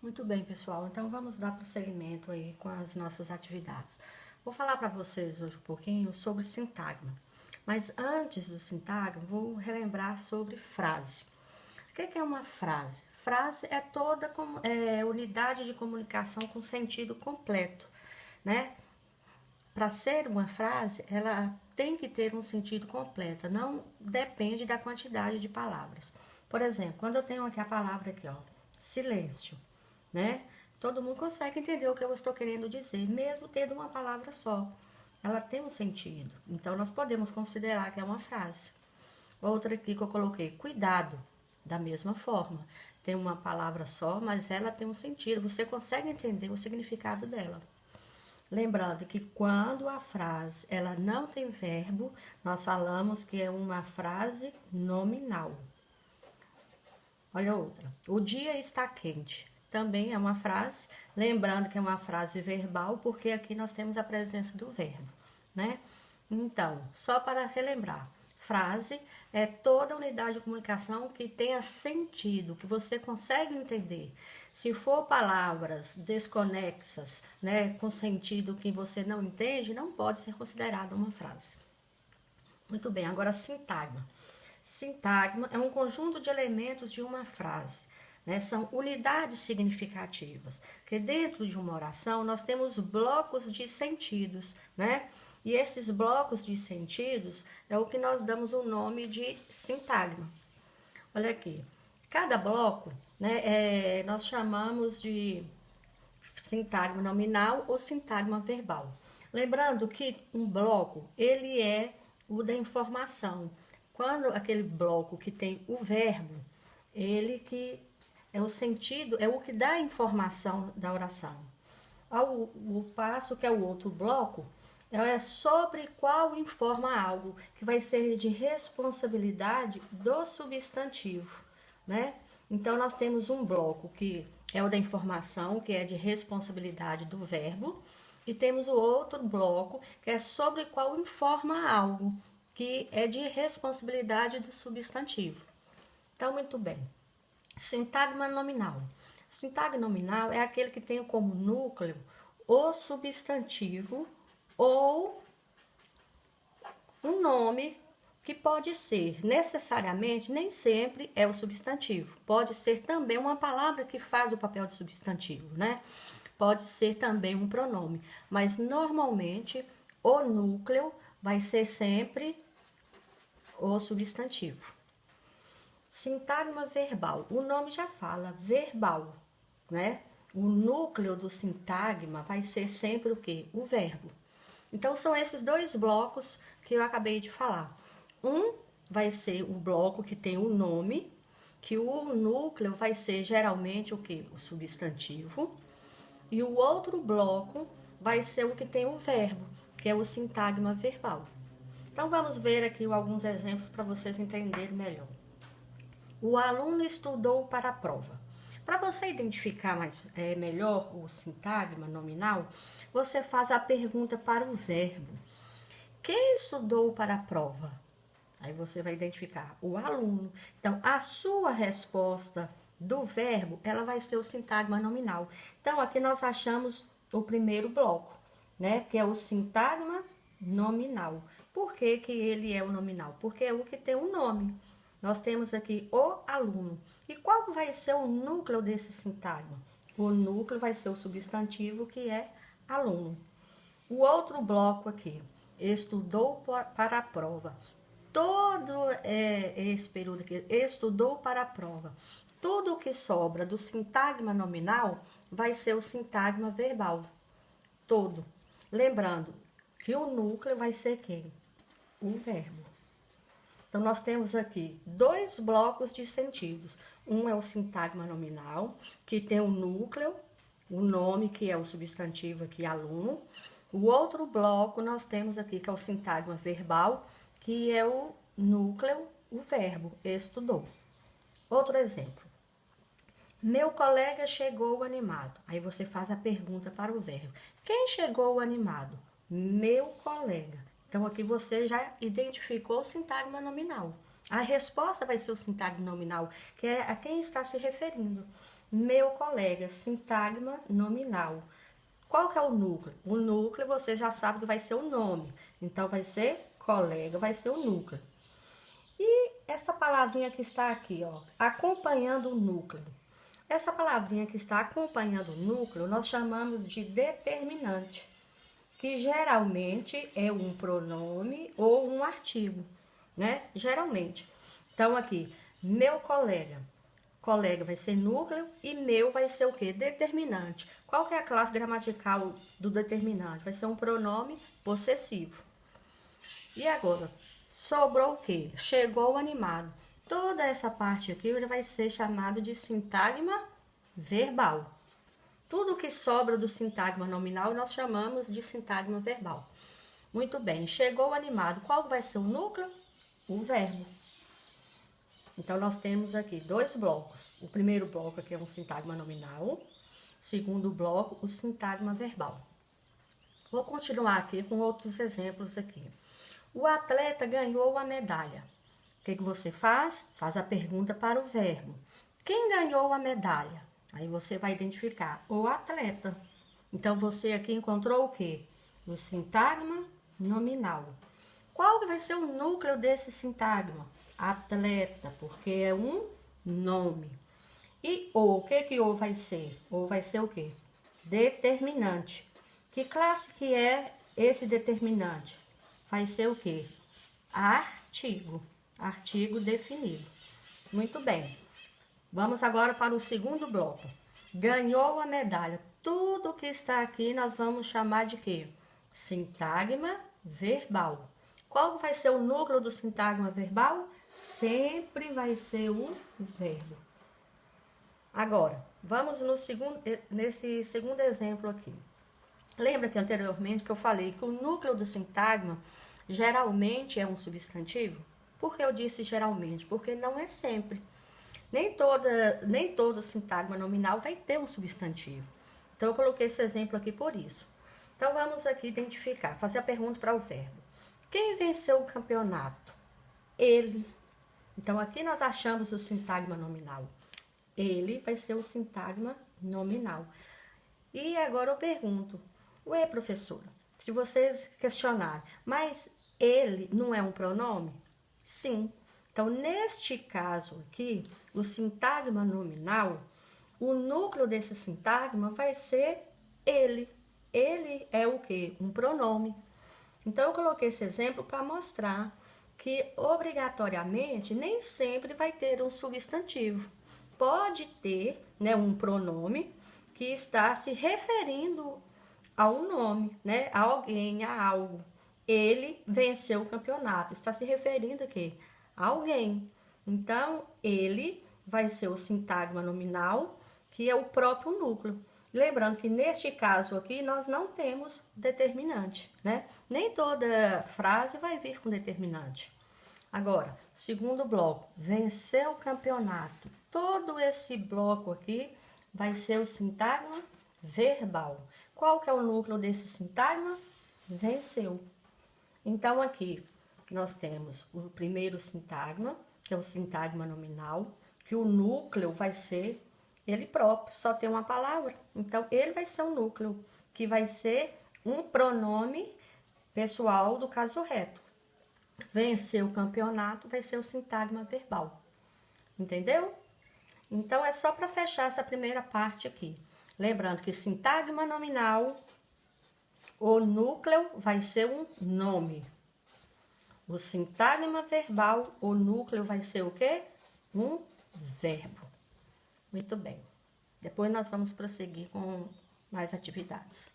Muito bem, pessoal. Então, vamos dar prosseguimento aí com as nossas atividades. Vou falar para vocês hoje um pouquinho sobre sintagma. Mas antes do sintagma, vou relembrar sobre frase. O que é uma frase? Frase é toda unidade de comunicação com sentido completo, né? Para ser uma frase, ela tem que ter um sentido completo, não depende da quantidade de palavras. Por exemplo, quando eu tenho aqui a palavra aqui, ó, silêncio, né? Todo mundo consegue entender o que eu estou querendo dizer, mesmo tendo uma palavra só. Ela tem um sentido. Então, nós podemos considerar que é uma frase. Outra aqui que eu coloquei, cuidado, da mesma forma. Tem uma palavra só, mas ela tem um sentido. Você consegue entender o significado dela. Lembrando que quando a frase ela não tem verbo, nós falamos que é uma frase nominal. Olha outra. O dia está quente. Também é uma frase, lembrando que é uma frase verbal, porque aqui nós temos a presença do verbo, né? Então, só para relembrar, frase é toda unidade de comunicação que tenha sentido, que você consegue entender. Se for palavras desconexas, né, com sentido que você não entende, não pode ser considerada uma frase. Muito bem, agora sintagma. Sintagma é um conjunto de elementos de uma frase, né? São unidades significativas, que dentro de uma oração nós temos blocos de sentidos, né? E esses blocos de sentidos é o que nós damos o nome de sintagma. Olha aqui, cada bloco, né, nós chamamos de sintagma nominal ou sintagma verbal. Lembrando que um bloco, ele é o da informação. Quando aquele bloco que tem o verbo, ele que é o sentido, é o que dá a informação da oração. O passo que é o outro bloco, é sobre qual informa algo, que vai ser de responsabilidade do substantivo, né? Então, nós temos um bloco que é o da informação, que é de responsabilidade do verbo, e temos o outro bloco, que é sobre qual informa algo, que é de responsabilidade do substantivo. Então, muito bem. Sintagma nominal. Sintagma nominal é aquele que tem como núcleo o substantivo ou um nome que pode ser necessariamente, nem sempre é o substantivo. Pode ser também uma palavra que faz o papel de substantivo, né? Pode ser também um pronome, mas normalmente o núcleo vai ser sempre o substantivo. Sintagma verbal. O nome já fala verbal, né? O núcleo do sintagma vai ser sempre o quê? O verbo. Então, são esses dois blocos que eu acabei de falar. Um vai ser o bloco que tem o nome, que o núcleo vai ser geralmente o quê? O substantivo. E o outro bloco vai ser o que tem o verbo, que é o sintagma verbal. Então, vamos ver aqui alguns exemplos para vocês entenderem melhor. O aluno estudou para a prova. Para você identificar melhor o sintagma nominal, você faz a pergunta para o verbo. Quem estudou para a prova? Aí você vai identificar o aluno. Então, a sua resposta do verbo, ela vai ser o sintagma nominal. Então, aqui nós achamos o primeiro bloco, né? Que é o sintagma nominal. Por que que ele é o nominal? Porque é o que tem o nome. Nós temos aqui o aluno. E qual vai ser o núcleo desse sintagma? O núcleo vai ser o substantivo, que é aluno. O outro bloco aqui, estudou para a prova. Todo esse período aqui, estudou para a prova. Tudo que sobra do sintagma nominal vai ser o sintagma verbal. Todo. Lembrando que o núcleo vai ser quem? O verbo. Então, nós temos aqui dois blocos de sentidos. Um é o sintagma nominal, que tem o núcleo, o nome, que é o substantivo aqui, aluno. O outro bloco nós temos aqui, que é o sintagma verbal, que é o núcleo, o verbo, estudou. Outro exemplo. Meu colega chegou animado. Aí você faz a pergunta para o verbo. Quem chegou animado? Meu colega. Então, aqui você já identificou o sintagma nominal. A resposta vai ser o sintagma nominal, que é a quem está se referindo. Meu colega, sintagma nominal. Qual que é o núcleo? O núcleo você já sabe que vai ser o nome. Então, vai ser colega, vai ser o núcleo. E essa palavrinha que está aqui, ó, acompanhando o núcleo. Essa palavrinha que está acompanhando o núcleo, nós chamamos de determinante, que geralmente é um pronome ou um artigo, né? Geralmente. Então, aqui, meu colega. Colega vai ser núcleo e meu vai ser o quê? Determinante. Qual que é a classe gramatical do determinante? Vai ser um pronome possessivo. E agora, sobrou o quê? Chegou o animado. Toda essa parte aqui vai ser chamado de sintagma verbal. Tudo que sobra do sintagma nominal nós chamamos de sintagma verbal. Muito bem, chegou o animado. Qual vai ser o núcleo? O verbo. Então, nós temos aqui 2 blocos. O primeiro bloco aqui é um sintagma nominal. O segundo bloco, o sintagma verbal. Vou continuar aqui com outros exemplos aqui. O atleta ganhou a medalha. O que você faz? Faz a pergunta para o verbo. Quem ganhou a medalha? Aí você vai identificar o atleta. Então, você aqui encontrou o quê? O sintagma nominal. Qual vai ser o núcleo desse sintagma? Atleta, porque é um nome. E o que o vai ser? O vai ser o quê? Determinante. Que classe que é esse determinante? Vai ser o quê? Artigo. Artigo definido. Muito bem. Vamos agora para o segundo bloco. Ganhou a medalha. Tudo que está aqui nós vamos chamar de quê? Sintagma verbal. Qual vai ser o núcleo do sintagma verbal? Sempre vai ser o verbo. Agora, vamos nesse segundo exemplo aqui. Lembra que anteriormente que eu falei que o núcleo do sintagma geralmente é um substantivo? Por que eu disse geralmente? Porque não é sempre. Nem todo sintagma nominal vai ter um substantivo. Então, eu coloquei esse exemplo aqui por isso. Então, vamos aqui identificar, fazer a pergunta para o verbo. Quem venceu o campeonato? Ele. Então, aqui nós achamos o sintagma nominal. Ele vai ser o sintagma nominal. E agora eu pergunto, ué, professora, se vocês questionarem, mas ele não é um pronome? Sim. Então, neste caso aqui, o sintagma nominal, o núcleo desse sintagma vai ser ele. Ele é o quê? Um pronome. Então, eu coloquei esse exemplo para mostrar que, obrigatoriamente, nem sempre vai ter um substantivo. Pode ter, né, um pronome que está se referindo a um nome, né, a alguém, a algo. Ele venceu o campeonato. Está se referindo a quê? A alguém. Então, ele vai ser o sintagma nominal, que é o próprio núcleo. Lembrando que neste caso aqui nós não temos determinante, né? Nem toda frase vai vir com determinante. Agora, segundo bloco, venceu o campeonato. Todo esse bloco aqui vai ser o sintagma verbal. Qual que é o núcleo desse sintagma? Venceu. Então, aqui nós temos o primeiro sintagma, que é o sintagma nominal, que o núcleo vai ser ele próprio, só tem uma palavra. Então, ele vai ser o núcleo, que vai ser um pronome pessoal do caso reto. Vencer o campeonato vai ser o sintagma verbal. Entendeu? Então, é só para fechar essa primeira parte aqui. Lembrando que sintagma nominal, o núcleo vai ser um nome. O sintagma verbal, o núcleo vai ser o quê? Um verbo. Muito bem. Depois nós vamos prosseguir com mais atividades.